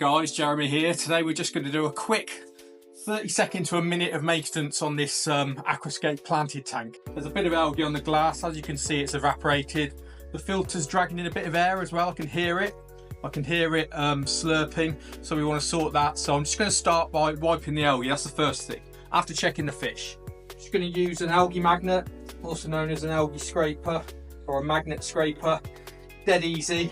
Guys, Jeremy here. Today we're just going to do a quick 30 second to a minute of maintenance on this Aquascape planted tank. There's a bit of algae on the glass. As you can see, it's evaporated. The filter's dragging in a bit of air as well. I can hear it slurping, so we want to sort that. So I'm just going to start by wiping the algae. That's the first thing after checking the fish. Just going to use an algae magnet, also known as an algae scraper or a magnet scraper. Dead easy.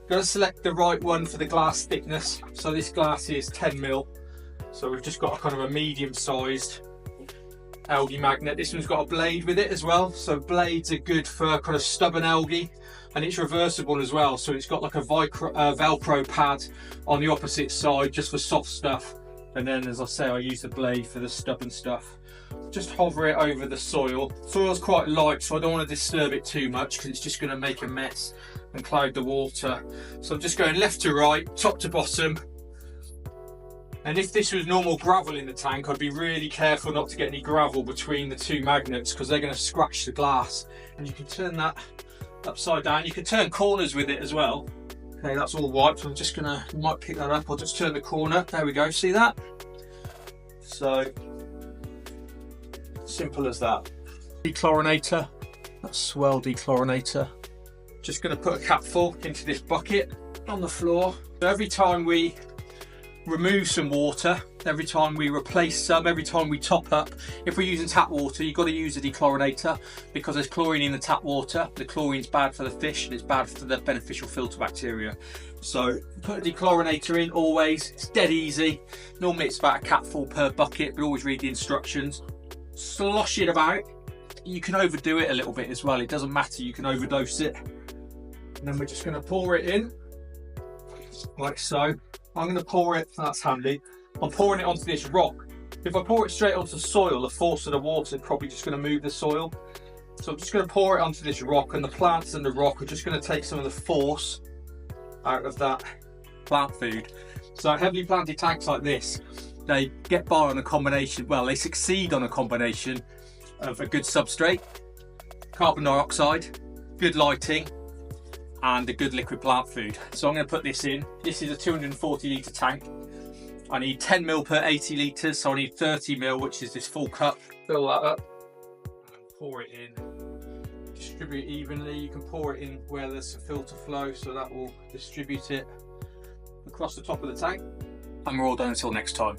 Got to select the right one for the glass thickness. So this glass is 10mm, so we've just got a kind of a medium sized algae magnet. This one's got a blade with it as well, so blades are good for kind of stubborn algae, and it's reversible as well, so it's got like a velcro pad on the opposite side just for soft stuff, and then as I say, I use the blade for the stubborn stuff. Just hover it over the soil. Soil's quite light, so I don't want to disturb it too much because it's just going to make a mess and cloud the water. So I'm just going left to right, top to bottom. And if this was normal gravel in the tank, I'd be really careful not to get any gravel between the two magnets because they're going to scratch the glass. And you can turn that upside down. You can turn corners with it as well. Okay, that's all wiped. I'm just gonna, you might pick that up. I'll just turn the corner. There we go. See that? So simple as that. Dechlorinator. That's Swell dechlorinator. Just going to put a capful into this bucket on the floor. So every time we remove some water, every time we replace some, every time we top up, if we're using tap water, you've got to use a dechlorinator because there's chlorine in the tap water. The chlorine's bad for the fish and it's bad for the beneficial filter bacteria. So put a dechlorinator in always. It's dead easy. Normally it's about a capful per bucket, but always read the instructions. Slosh it about. You can overdo it a little bit as well. It doesn't matter. You can overdose it. And then we're just going to pour it in like so. I'm going to pour it, that's handy. I'm pouring it onto this rock. If I pour it straight onto soil, the force of the water is probably just going to move the soil. So I'm just going to pour it onto this rock, and the plants and the rock are just going to take some of the force out of that plant food. So heavily planted tanks like this, they get by on a combination, well, they succeed on a combination of a good substrate, carbon dioxide, good lighting, and a good liquid plant food. So I'm going to put this in. This is a 240 litre tank. I need 10ml per 80 litres, so I need 30ml, which is this full cup. Fill that up and pour it in. Distribute evenly. You can pour it in where there's some filter flow, so that will distribute it across the top of the tank. And we're all done until next time.